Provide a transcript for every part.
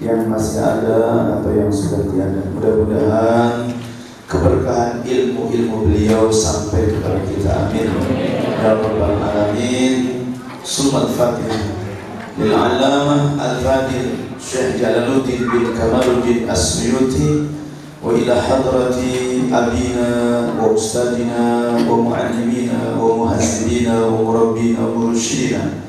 yang masih ada atau yang sudah tiada. Mudah-mudahan keberkahan ilmu-ilmu beliau sampai kepada kita. Amin ya rabbal alamin. Summa al-Fatihah lil Allamah al-Fadil Syekh Jalaluddin bin Kamaluddin As-Suyuti wa ila hadrati abina wa ustadina wa muallimina wa muhassibina wa murabbina wa mursyidina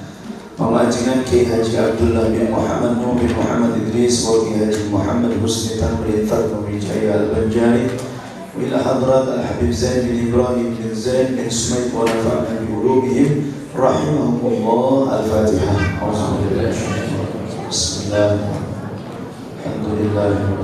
Pemajikan Kiai Haji Abdullah bin Muhammad Nuh bin Muhammad Idris wa Kiai Haji Muhammad Husni Tamrin Fatma bin Jaya Al-Banjari wa ila hadrat Al-Habib Zain bin Ibrahim bin Zain bin Sumayt wa nafa'na bi ulumihim rahimahumullah. Al-Fatihah. Bismillah. Alhamdulillah.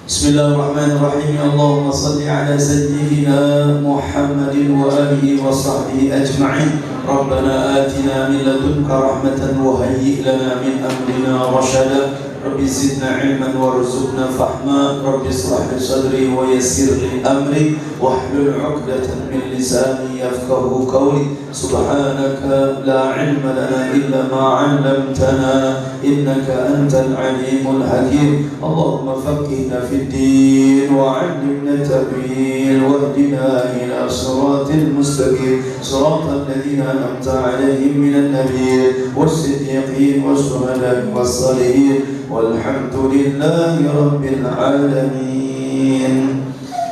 Bismillahirrahmanirrahim. Allahumma salli ala sayyidina Muhammadin wa alihi wa sahbihi ajma'in. Rabbana atina min ladunka rahmatan wa hayyi' lana min amrina rashada. Rabbi zidna ilman warzuqna fahma. Rabbi ishrah li sadri wa yassir li amri wahlul 'uqdatan min lisani yafqahu qawli. Subhanaka la 'ilma lana illa ma 'allamtana innaka antal 'alimul hakim. Allahumma faqihna fid din wa 'allimna ta'wil wahdina ila siratil mustaqim siratal ladzina an'amta 'alaihim minan nabiyyin was-siddiqin was-shuhada'i was-salihin walhamdulillahi rabbil alamin.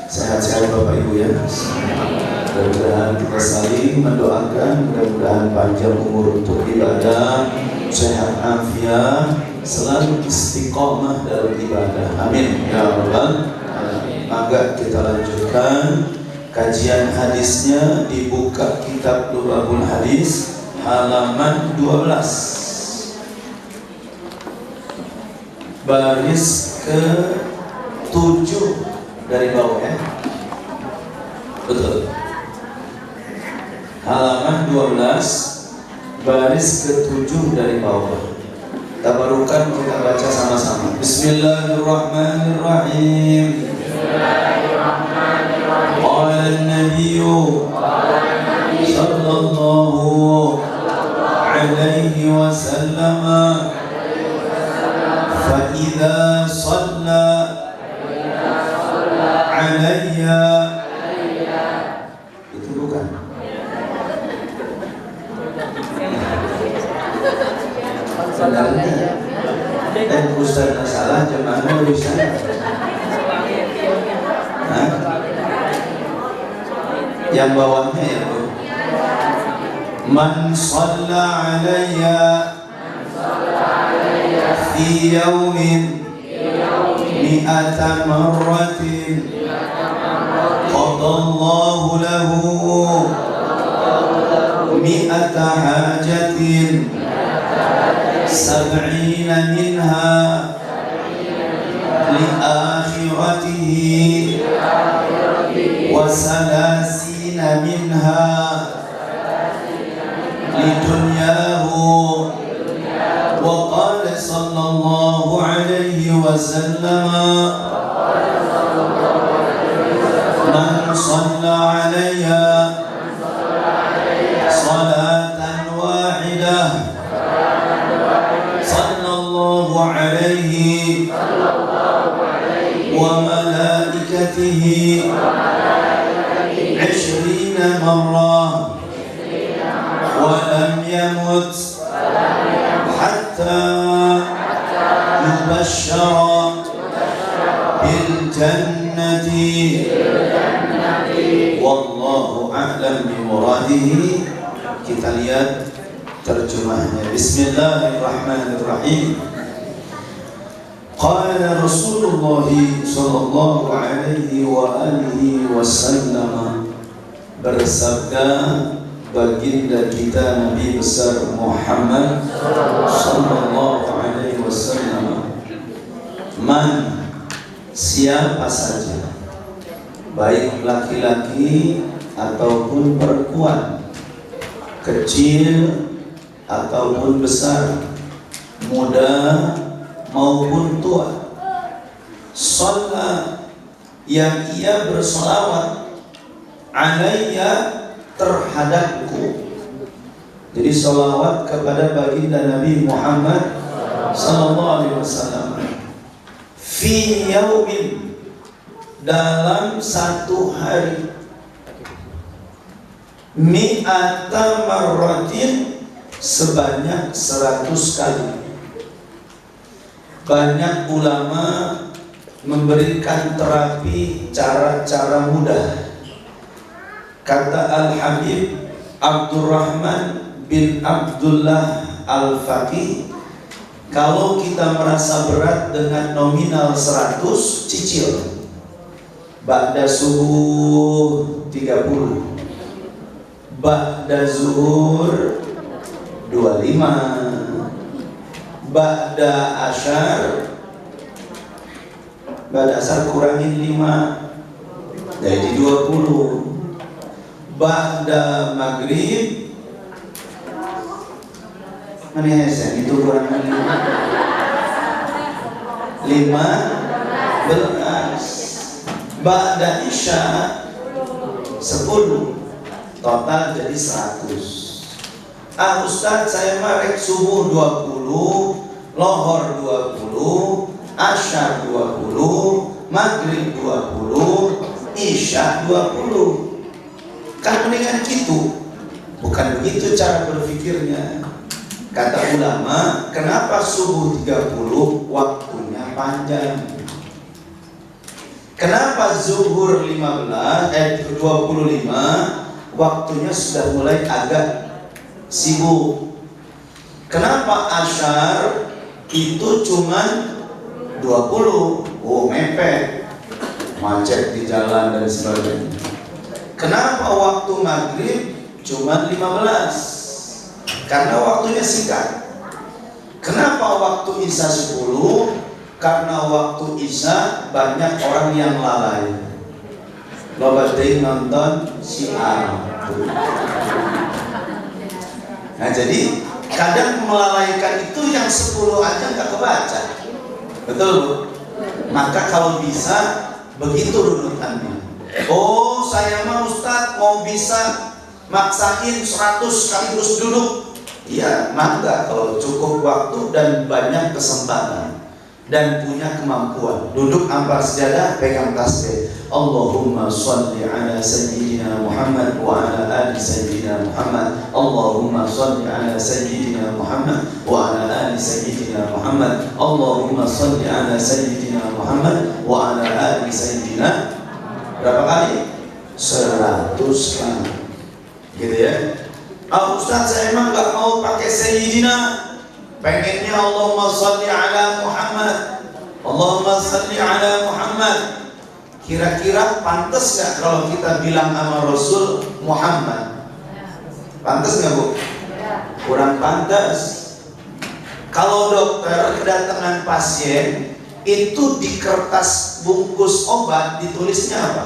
Sehat-sehat Bapak Ibu ya. Mudah-mudahan kita saling mendoakan, mudah-mudahan panjang umur untuk ibadah, sehat afiat, selalu istiqomah dalam ibadah. Amin ya rabbal alamin. Maka kita lanjutkan kajian hadisnya, dibuka kitab Lurabul Hadis halaman 12. Baris ke-7 dari bawah ya. Betul. Halaman 12 baris ke-7 dari bawah. Tabarukan kita baca sama-sama. Bismillahirrahmanirrahim. Bismillahirrahmanirrahim. Qala an-nabiyyu sallallahu alaihi wasallam فإذا صلى علي itu bukan Ustaz salah jemaahnya bisa yang bawahnya ya Bu. Man shalla alayya في يوم 100 مرة قضى الله له 100 حاجة 70 منها لآخرته و30 منها لدنياه. وقال صلى الله عليه وسلم من صلى علي صلاة واحدة صلى الله عليه وملائكته 20 مرة ولم يمت حتى يبشر بالجنة والله أعلم بمراده. Kita lihat terjemahnya. Bismillahirrahmanirrahim. Qala Rasulullah sallallahu alaihi wa alihi wasallam, bersabda baginda kita Nabi besar Muhammad sallallahu alaihi wasallam, man, siapa saja, baik laki-laki ataupun perempuan, kecil ataupun besar, muda maupun tua, shalla, yang ia bersolawat, alayya, terhadapku, Jadi sholawat kepada baginda Nabi Muhammad sallallahu alaihi wasallam. Fi yaumin, dalam satu hari, mi'ata marratin, sebanyak 100 kali. Banyak ulama memberikan terapi cara-cara mudah. Kata Al-Habib Abdurrahman bin Abdullah Al-Faqih, kalau kita merasa berat dengan nominal 100, cicil. Ba'da subuh 30, ba'da zuhur 25, ba'da asar kurangin 5 jadi 20, ba'da maghrib mana ya, itu kurangin 15, ba'da isya 10, total jadi 100. Ustaz, saya marek subuh 20, lohor 20, asyar 20, maghrib 20, isya 20. Kan mendingan gitu. Bukan begitu cara berpikirnya. Kata ulama, kenapa subuh 30 waktunya panjang? Kenapa zuhur 25 waktunya sudah mulai agak sibuk? Kenapa asyar itu cuman 20? Oh, mepet, macet di jalan dan sebagainya. Kenapa waktu maghrib cuman 15? Karena waktunya singkat. Kenapa waktu isya 10? Karena waktu isya banyak orang yang lalai. Loba teh nonton siar. Nah, jadi kadang melalaikan itu yang 10 aja nggak kebaca. Betul, Bu? Maka kalau bisa begitu runutannya. Oh, saya mah Ustaz mau bisa maksain 100 sekaligus duduk. Iya, maka kalau cukup waktu dan banyak kesempatan dan punya kemampuan, duduk ampar sejadah, pegang tasbih. Allahumma sholli ala sayyidina Muhammad wa ala ali sayyidina Muhammad. Allahumma sholli ala sayyidina Muhammad wa ala ali sayyidina Muhammad. Allahumma sholli ala sayyidina Muhammad wa ala ali sayyidina. Berapa kali? 100 kali. Gitu ya. Ustaz, saya emang gak mau pakai sayyidina, pengennya Allahumma sholli ala Muhammad. Allahumma sholli ala Muhammad. Kira-kira pantas gak kalau kita bilang sama Rasul Muhammad? Pantas gak, Bu? Kurang pantas. Kalau dokter kedatangan pasien, itu di kertas bungkus obat ditulisnya apa?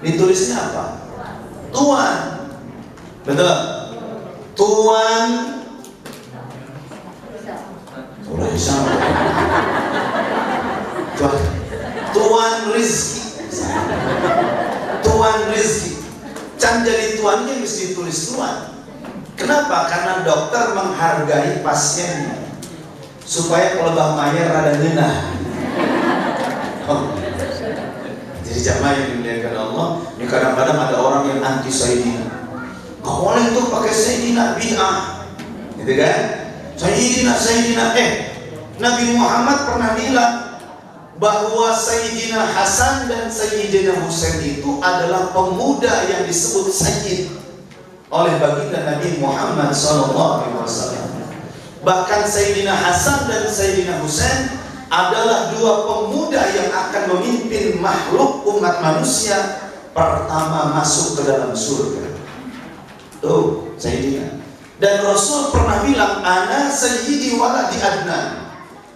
Ditulisnya apa? Tuan. Betul? Tuan. Udah bisa. Tuan Rizki. Tuan Rizki. Can jadi tuannya mesti ditulis tuan. Kenapa? Karena dokter menghargai pasiennya, supaya kalau Bang Mayer rada ngenah. Jadi jamaah yang dimuliakan Allah, ini kadang-kadang ada orang yang anti sayyidina. Gak boleh tuh pakai sayyidina, bid'ah, gitu kan? Sayyidina. Nabi Muhammad pernah bilang bahwa Sayyidina Hasan dan Sayyidina Husain itu adalah pemuda yang disebut sayyid oleh baginda Nabi Muhammad SAW. Bahkan Sayyidina Hasan dan Sayyidina Husain adalah dua pemuda yang akan memimpin makhluk umat manusia pertama masuk ke dalam surga. Tuh, Sayyidina. Dan Rasul pernah bilang, ana sayyidi waladi Adnan.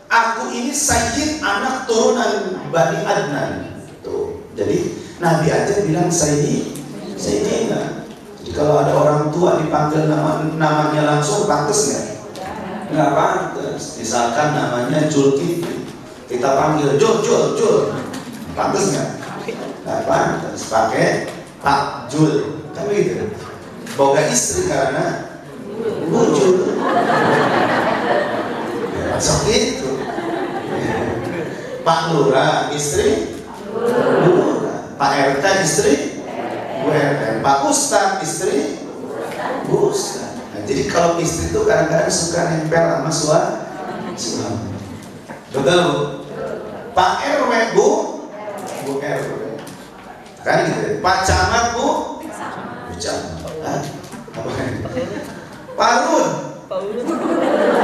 Aku ini sayyid anak turunan Bani Adnan. Tuh. Jadi Nabi aja bilang sayyidina. Jadi kalau ada orang tua dipanggil namanya langsung, pantas nggak? Nggak pantas. Misalkan namanya Julkifli, kita panggil Jul, pantas nggak? Nggak pantas. Pakai Pak Jul, kan begitu. Boga istri karena Lucu. Masuk itu. Pak Lurah istri Lurah, Pak RT istri Bu RT, Pak Ustadz istri Bu Ustadz. Nah, jadi kalau istri itu kadang-kadang suka nempel sama suami. Betul Bu? Pak RW Bu RW kan gitu. Pak Camat Bu Camat. Pak Rud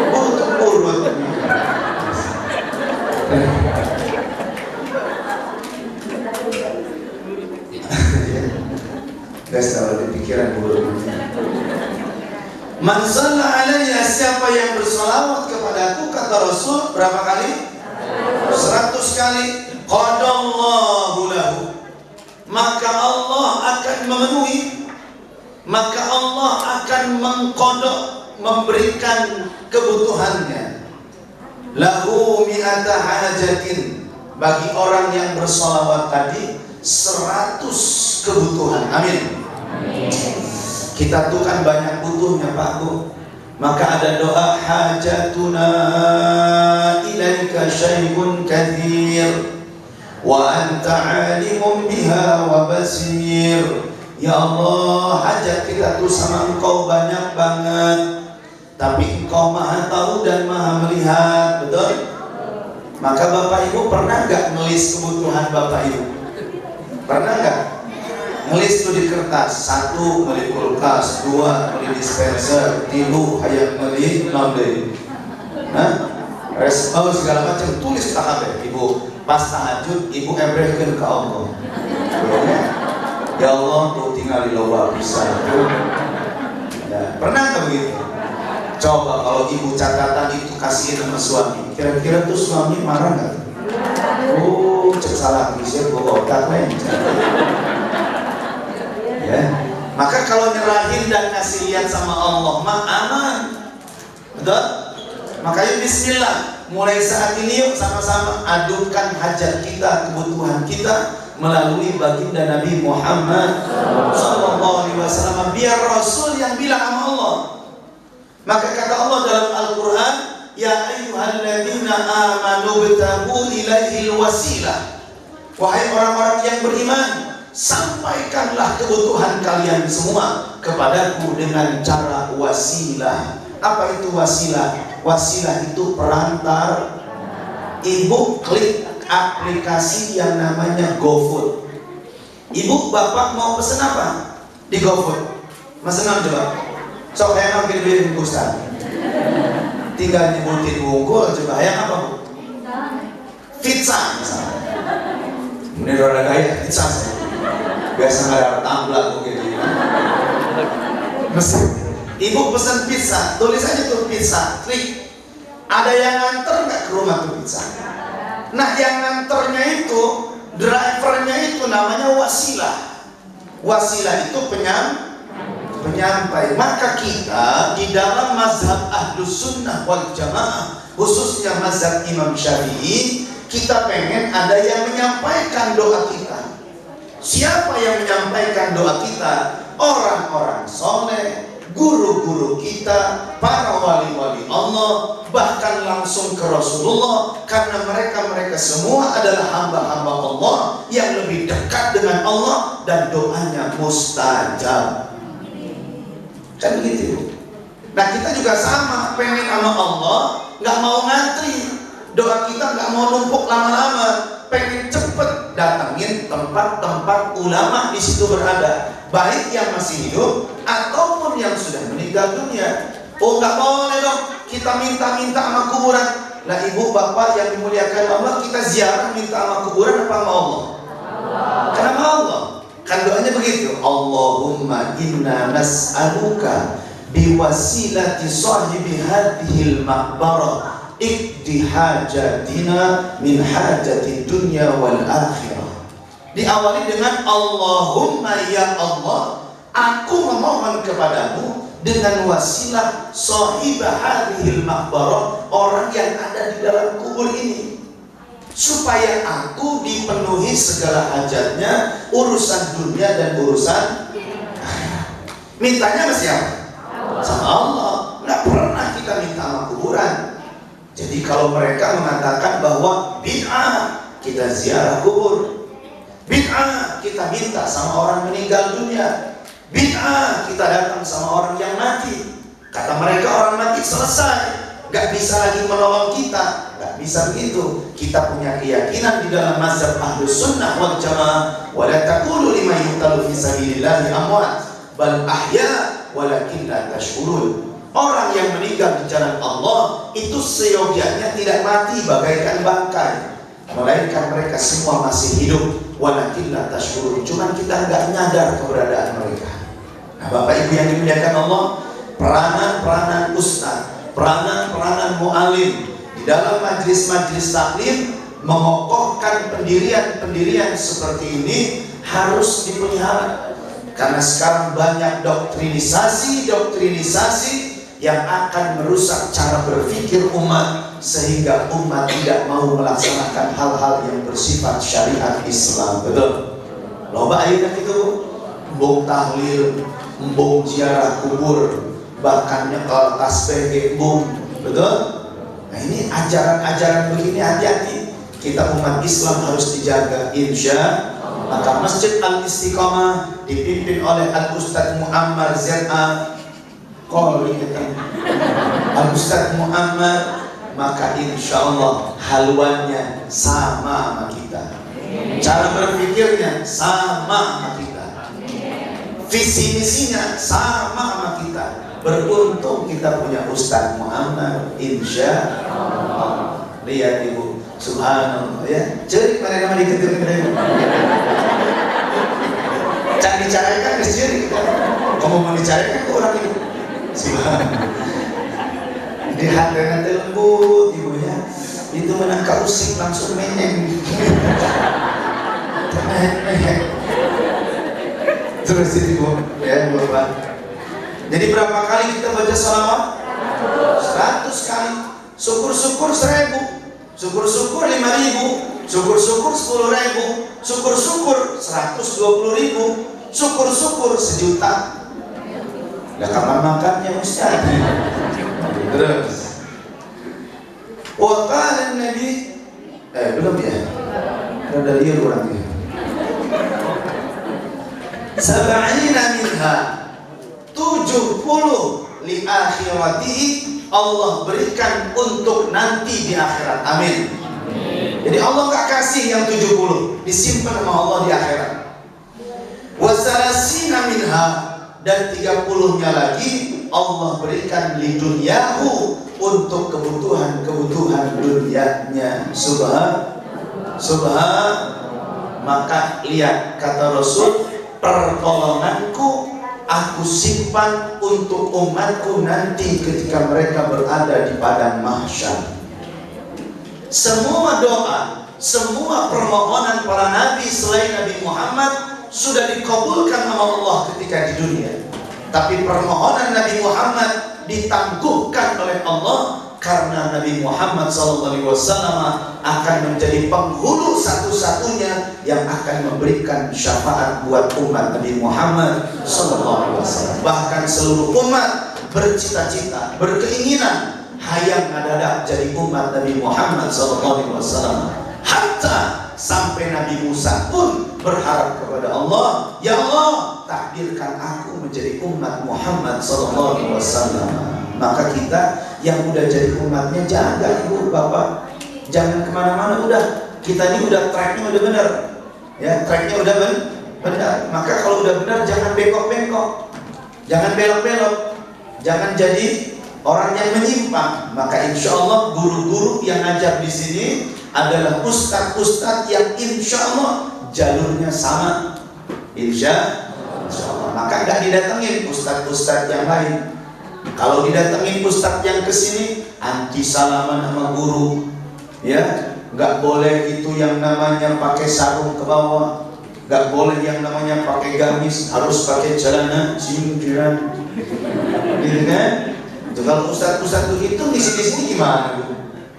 untuk urut. Gak selalu di pikiran buruk. Man shalla alayya, siapa yang bersolawat kepadaku, kata Rasul, berapa kali? 100 kali. Qadallahu lahu, maka Allah akan memenuhi, maka Allah akan mengkodok, memberikan kebutuhannya. Lahu mi'ata hajatin, bagi orang yang bersolawat tadi 100 kebutuhan. Amin. Kita tuh kan banyak butuhnya Pak Bu. Maka ada doa, hajatuna ilaika syai'un katsir wa anta alimun biha wa basir. Ya Allah, hajat kita tuh sama Engkau banyak banget, tapi Engkau maha tahu dan maha melihat. Betul? Maka Bapak Ibu pernah gak nulis kebutuhan Bapak Ibu? Pernah gak? Nulis itu di kertas. 1 beli kulkas, 2 beli dispenser, 3 hayang beli nonde. Respon segala macam tulis tak apa. Ibu pas tahajud, ibu ebrehkan ke Allah. Ya Allah, tuh tinggal di loba bisa. Ya, pernah gak begitu? Coba kalau ibu catatan itu kasihin sama suami, kira-kira tuh suami marah gak? Oh, cek salah bisa bawa otak lain. Ya. Maka kalau nyerahin dan kasih lihat sama Allah mah aman. Betul? Makanya bismillah, mulai saat ini yuk sama-sama adukan hajat kita, kebutuhan kita melalui baginda Nabi Muhammad SAW, biar Rasul yang bilang sama Allah. Maka kata Allah dalam Al-Quran, ya ayyuhalladzina amanu btagu ilaihil wasilah, wahai orang-orang yang beriman, sampaikanlah kebutuhan kalian semua kepadaku dengan cara wasilah. Apa itu wasilah? Wasilah itu perantar. Ibu klik aplikasi yang namanya GoFood. Ibu bapak mau pesen apa di GoFood? Mesen apa coba? Sok hayang ambil beli bungkusan. Tinggal nyebutin bungkul coba hayang apa Bu? Pizza misalnya. Ini orang gaya pizza. Biasa nggak ada tamblah begitu. Mesin. Ibu pesan pizza, tulis aja tuh pizza, klik. Ada yang nganter nggak ke rumah tuh pizza? Nah yang nganternya itu, drivernya itu namanya wasilah. Wasilah itu penyampai. Maka kita di dalam mazhab Ahlus Sunnah wal Jamaah, khususnya mazhab Imam Syafi'i, kita pengen ada yang menyampaikan doa kita. Siapa yang menyampaikan doa kita? Orang-orang soleh, guru-guru kita, para wali-wali Allah, bahkan langsung ke Rasulullah, karena mereka semua adalah hamba-hamba Allah yang lebih dekat dengan Allah dan doanya mustajab. Kan begitu. Nah kita juga sama, pengen sama Allah, nggak mau ngantri. Doa kita nggak mau numpuk lama-lama, pengen cepet datangin tempat-tempat ulama di situ berada, baik yang masih hidup ataupun yang sudah meninggal dunia. Oh nggak boleh dong kita minta-minta sama kuburan. Lah ibu bapak yang dimuliakan Allah, kita ziarah minta sama kuburan apa sama Allah? Kenapa Allah? Kan doanya begitu. Allahumma inna nas'aluka biwasilati sahibi hadhil maqbarah ikdi hajatina min hajati dunya wal akhirah. Diawali dengan Allahumma ya Allah, aku memohon kepadamu dengan wasilah sahibah hadhil maqbarah, orang yang ada di dalam kubur ini, supaya aku dipenuhi segala hajatnya, urusan dunia dan urusan akhirat. Mintanya sama siapa? Sama Allah. nggak pernah kita minta sama kuburan. Jadi kalau mereka mengatakan bahwa bid'ah kita ziarah kubur, bid'ah kita minta sama orang meninggal dunia, bid'ah kita datang sama orang yang mati. Kata mereka orang mati selesai, gak bisa lagi menolong kita. Gak bisa begitu. Kita punya keyakinan di dalam mazhab Ahlus Sunnah wal Jamaah, wala taqulu liman yuqtalu fi sabilillahi amwat bal ahya walakin la tash'urun. Orang yang meninggal di jalan Allah itu seyogianya tidak mati bagaikan bangkai, melainkan mereka semua masih hidup. Walakin la tash'urun. Cuman kita nggak nyadar keberadaan mereka. Nah, Bapak Ibu yang dimuliakan Allah, peranan ustaz, peranan mu'alim di dalam majelis-majelis taklim mengokohkan pendirian seperti ini harus dipelihara. Karena sekarang banyak doktrinisasi yang akan merusak cara berpikir umat, sehingga umat tidak mau melaksanakan hal-hal yang bersifat syariat Islam. Betul? Loba ayeuna kitu, embung tahlil, embung ziarah kubur, bahkan nyekel tasbih embung. Betul? Nah, ini ajaran-ajaran begini hati-hati. Kita umat Islam harus dijaga, insya. Maka Masjid Al-Istiqamah dipimpin oleh Al-Ustadz Muammar Z.A. Al-Ustadz Muammar, maka insya Allah haluannya sama sama kita, cara berpikirnya sama sama kita, visi misinya sama sama kita. Beruntung kita punya Ustadz Muammar, insya Allah. Lihat Ibu, subhanallah ya. Jadi mana nama diketir-ketir. Cak dicarikan ke sini. Kamu mau dicarikan ke orang itu. Subhanallah. Di hati lembut Ibu ya. Itu menangkap usik langsung menyeng. Terus Ibu ya Bapak. Jadi berapa kali kita baca salawat? 100 kali. Syukur-syukur 1000, syukur-syukur 5000, syukur-syukur 10.000, syukur-syukur 120.000, syukur-syukur 1.000.000. Nah, kapan makannya Ustaz? Terus wa qala Nabi belum ya? Ada liar orangnya. Sab'ina minha 70 li akhiratihi, Allah berikan untuk nanti di akhirat. Amin. Jadi Allah gak kasih yang 70, disimpan sama Allah di akhirat. Wasalasina minha, dan 30-nya lagi Allah berikan li dunyahu, untuk kebutuhan dunianya. Subhan. Maka lihat kata Rasul, pertolonganku aku simpan untuk umatku nanti ketika mereka berada di padang mahsyar. Semua doa, semua permohonan para nabi selain Nabi Muhammad sudah dikabulkan sama Allah ketika di dunia. Tapi permohonan Nabi Muhammad ditangguhkan oleh Allah karena Nabi Muhammad SAW akan menjadi penghulu satu-satunya yang akan memberikan syafaat buat umat Nabi Muhammad SAW. Bahkan seluruh umat bercita-cita, berkeinginan hayang ngadadak jadi umat Nabi Muhammad SAW. Hatta sampai Nabi Musa pun berharap kepada Allah, ya Allah, takdirkan aku menjadi umat Muhammad SAW. Maka kita yang udah jadi umatnya jaga Ibu Bapak, jangan kemana-mana. Udah, kita ini udah tracknya udah benar ya, tracknya udah benar. Maka kalau udah benar jangan bengkok-bengkok, jangan belok-belok, jangan jadi orang yang menyimpang. Maka insya Allah guru-guru yang ngajar di sini adalah ustadz-ustadz yang insya Allah jalurnya sama, insya Allah. Maka nggak didatengin ustadz-ustadz yang lain. Kalau didatengin ustadz yang kesini anti salaman sama guru, ya nggak boleh itu yang namanya pakai sarung ke bawah, nggak boleh yang namanya pakai gamis, harus pakai celana singkiran, gitu kan? Itu kalau ustadz begitu di sini gimana?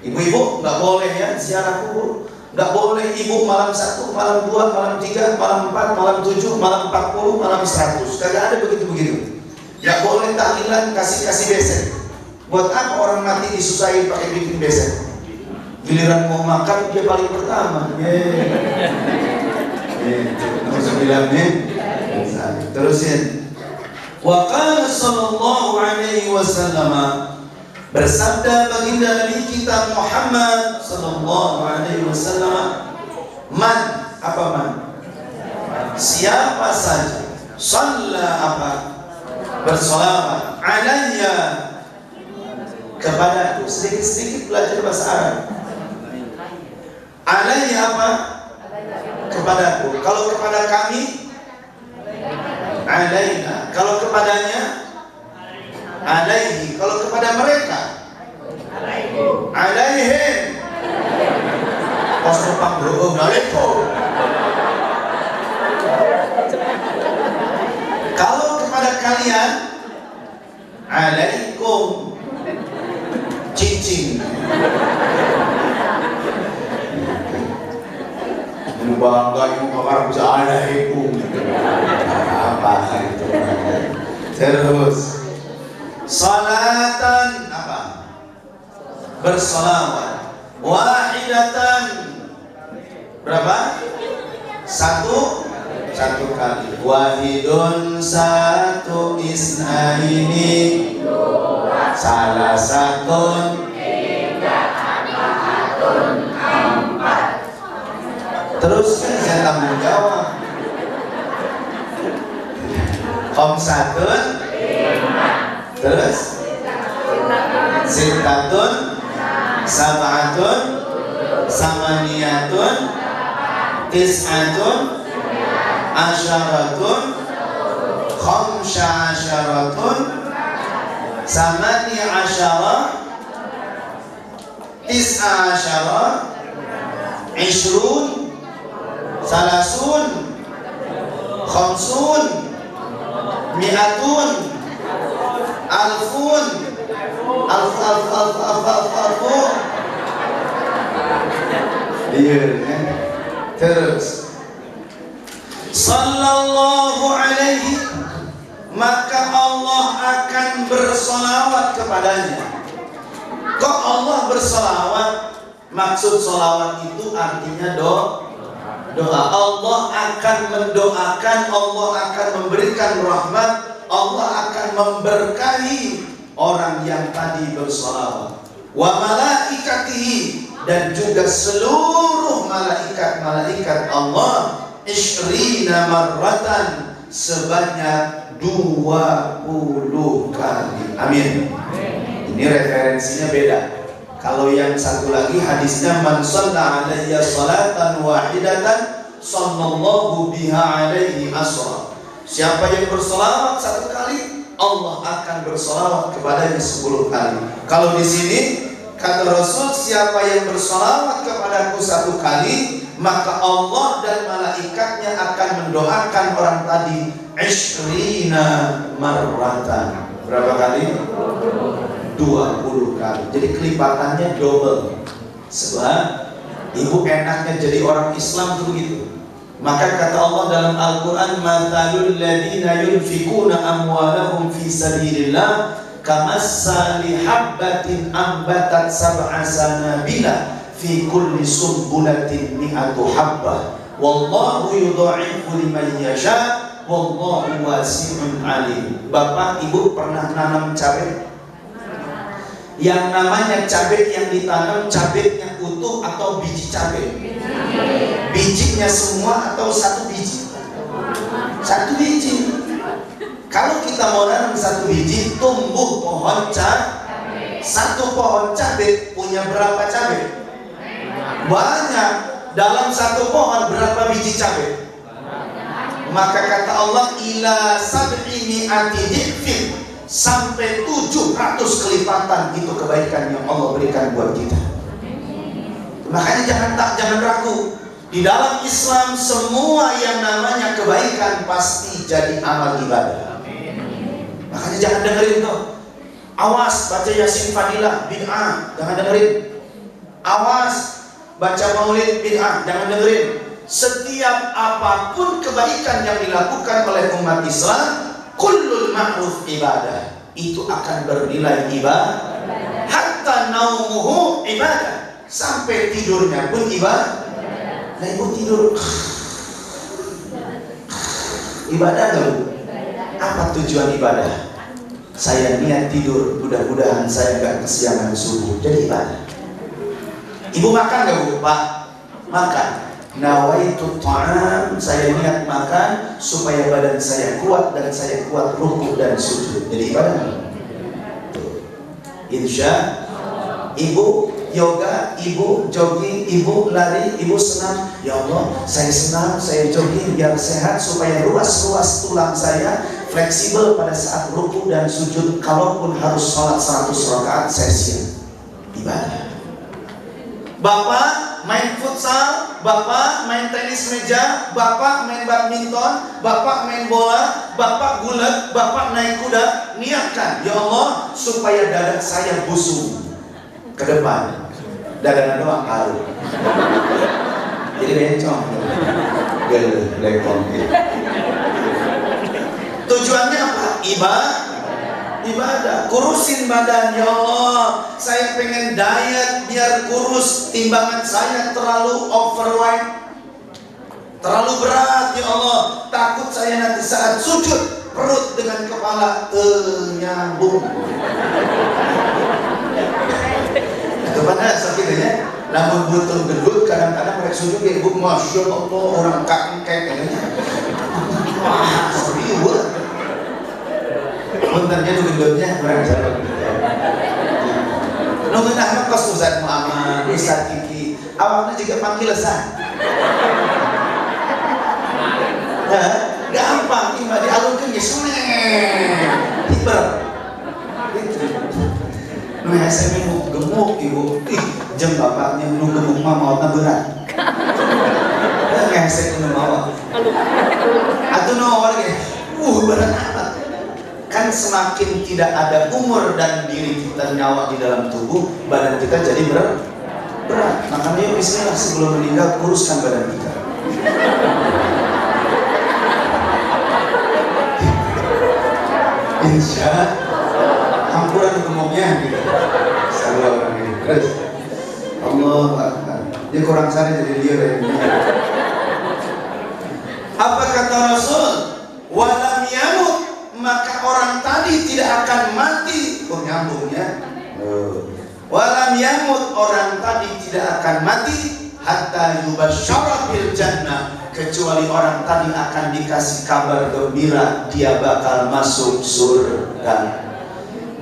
Ibu-ibu nggak boleh ya ziarah kubur, nggak boleh ibu malam 1, malam 2, malam 3, malam 4, malam 7, malam 40, malam 100, kagak ada begitu. Nggak boleh tahlilan kasih besek, Buat apa orang mati disusahin pakai bikin besek? Giliran mau makan dia paling pertama. Terusin. Wa qala sallallahu alaihi wasallam, bersabda baginda Nabi kita Muhammad sallallahu alaihi wasallam, Man, apa man? siapa saja Shalla apa? Bersolawat alayya kepadaku. Sedikit-sedikit belajar bahasa Arab. Alayya apa? Kepadaku. Kalau kepada kami, alayna. Kalau kepadanya, alaihi. Kalau kepada mereka, alaihim. Pas numpang bro, alaikum. Kalau kepada kalian, alaikum. Cincin. Bangga yang orang bisa alaikum. Apa itu? Terus salatan apa? Bersalawat. Wahidatan berapa? Satu kali. Wahidun satu, isnaini salah satun, terus saya tanggung jawab. Khamsatun, terus sittatun, sab'atun, samaniyatun, tis'atun, asyaratun, khamsa asyaratun, samani asyara, tis'a asyara, ishrun, salasun, khamsun, mi'atun, alfun, alfu. Iya, terus sallallahu alaihi, maka Allah akan bersolawat kepadanya. Kok Allah bersolawat? Maksud solawat itu artinya doa. Allah akan mendoakan, Allah akan memberikan rahmat, Allah akan memberkahi orang yang tadi bersolawat. Wa malaikatihi, dan juga seluruh malaikat Allah, ishrina marratan, sebanyak 20 kali. Amin. Ini referensinya beda. Kalau yang satu lagi hadisnya, man shalla alayya salatan wahidatan sallallahu biha alaihi asra. Siapa yang bersolawat satu kali, Allah akan bersolawat kepadanya 10 kali. Kalau di sini kata Rasul, siapa yang bersolawat kepadaku satu kali, maka Allah dan malaikatnya akan mendoakan orang tadi ishrina marratan. Berapa kali? 20 kali. Jadi kelipatannya double. Sebab ibu enaknya jadi orang Islam itu begitu. Maka kata Allah dalam Al-Quran, mathalul ladina yunfikuna amwalahum fi sabilillah kamassali habbatin ambatat sab'a sanabila fi kulli sumbulatin mi'atu habbah wallahu yudha'ifu liman yasha wallahu wasi'un alim. Bapak Ibu pernah nanam cabai? Yang namanya cabai yang ditanam, cabainya utuh atau biji cabai? Bijinya semua atau satu biji? Satu biji. Kalau kita mau nanam satu biji, tumbuh pohon cabai. Satu pohon cabai punya berapa cabai? Banyak. Dalam satu pohon berapa biji cabai? Maka kata Allah, ila sab'i mi'ati dhifin, sampai 700 kelipatan itu kebaikan yang Allah berikan buat kita. Makanya jangan ragu. Di dalam Islam semua yang namanya kebaikan pasti jadi amal ibadah. Makanya jangan dengerin tuh. Awas baca Yasin Fadilah bid'ah, jangan dengerin. Awas baca Maulid bid'ah, jangan dengerin. Setiap apapun kebaikan yang dilakukan oleh umat Islam, kullul ma'ruf ibadah, itu akan bernilai ibadah. naumuhu ibadah. Sampai tidurnya pun ibadah. Nah, ibu tidur ibadah gak Bu? Apa tujuan ibadah? Saya niat tidur, mudah-mudahan saya gak kesiangan subuh, jadi ibadah. Ibu makan gak Bu? Pak, makan. Nawaitu ta'am, saya niat makan supaya badan saya kuat dan saya kuat ruku dan sujud, jadi ibadah. Insya ibu yoga, ibu jogging, ibu lari, ibu senam. Ya Allah, saya senam, saya jogging biar sehat supaya ruas-ruas tulang saya fleksibel pada saat ruku dan sujud. Kalaupun harus sholat 100 rakaat, saya siap. Ibadah. Bapak main futsal, bapak main tenis meja, bapak main badminton, bapak main bola, bapak gulat, bapak naik kuda. Niatkan, ya Allah, supaya dada saya busung ke depan. Dada doang haru. Jadi bencong. Lekong. Tujuannya apa? Ibadah. Kurusin badan, ya Allah. Saya pengen diet biar kurus. Timbangan saya terlalu overweight, terlalu berat, ya Allah. Takut saya nanti saat sujud perut dengan kepala nyambung. Kepada sakitnya, namun butuh gedut kadang-kadang mereka sujud ya ibu, masya Allah orang kaki kayak gini. Wah, serius. Bentarnya dulu gedutnya kurang jauh. Nungguin Ahmad kos Ustaz Muhammad, Ustaz Kiki, awalnya juga panggil Ustaz. Gampang, ima dialungkan ya seneng, hiper. Nah, saya gemuk ibu, jam bapaknya nu gemuk mah mau berat. Ngesek nu mau. Atau nu lagi, berat amat. Kan semakin tidak ada umur dan diri kita nyawa di dalam tubuh, badan kita jadi berat. Makanya yuk bismillah sebelum meninggal kuruskan badan kita. Insya ampuran gemuknya gitu. Salah orang ini. Terus Allah Akbar. Dia kurang sana jadi dia ya. Apa kata Rasul? Walam yamut, maka orang tadi tidak akan mati. Kok nyambung ya? Walam yamut, orang tadi tidak akan mati hatta yubasyara bil jannah, kecuali orang tadi akan dikasih kabar gembira dia bakal masuk surga.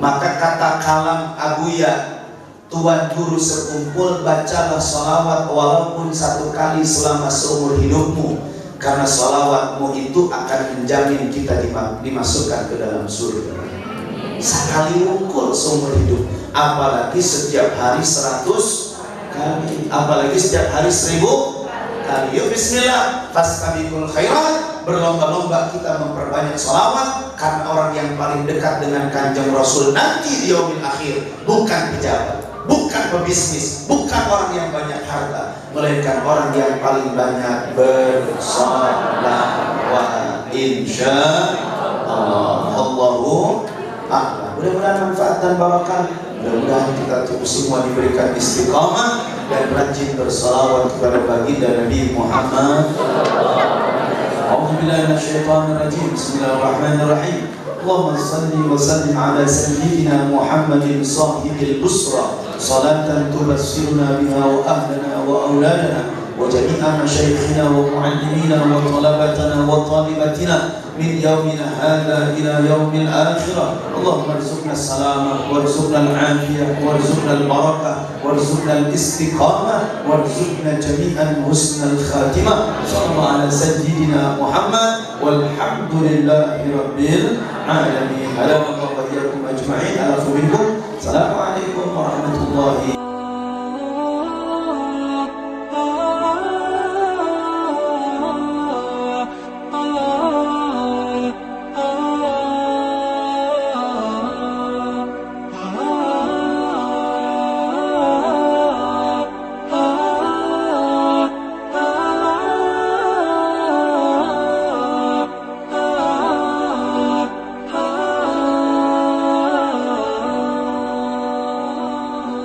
Maka kata kalam Abuya, tuan guru sekumpul, bacalah sholawat walaupun 1 kali selama seumur hidupmu, karena sholawatmu itu akan menjamin kita dimasukkan ke dalam surga. Sekali wungkul seumur hidup, apalagi setiap hari 100 kali, apalagi setiap hari 1000 kali. Yuk bismillah, fastabiqul khairat, berlomba-lomba kita memperbanyak sholawat, karena orang yang paling dekat dengan Kanjeng Rasul nanti di yaumil akhir bukan pejabat, bukan pebisnis, bukan orang yang banyak harta, melainkan orang yang paling banyak bersolawat. Insyaallah. Allahu akbar. Mudah-mudahan manfaat dan barakah. Mudah-mudahan kita semua diberikan istiqamah dan rajin bersalawat kepada baginda Nabi Muhammad. A'udzubillahi minasyaitonir rajim. Bismillahirrahmanirrahim. Allahumma shalli wa sallim ala sayyidina Muhammadin sahibil busra, salatan tubassiruna biha wa ahlana wa auladana wa jami'a masyayikhina wa muallimina wa talabatana wa talibatina min yawmina hadha ila yawmil akhirah. Allahumma arzuqna salamah warzuqna al-afiyah warzuqna al-barakah warzuqna al-istiqamah warzuqna jami'an husnal khatimah. Sallallahu ala sayyidina Muhammad walhamdulillahi rabbil alamin. Ala wa iyyakum ajma'in. Ala minkum. Assalamualaikum warahmatullahi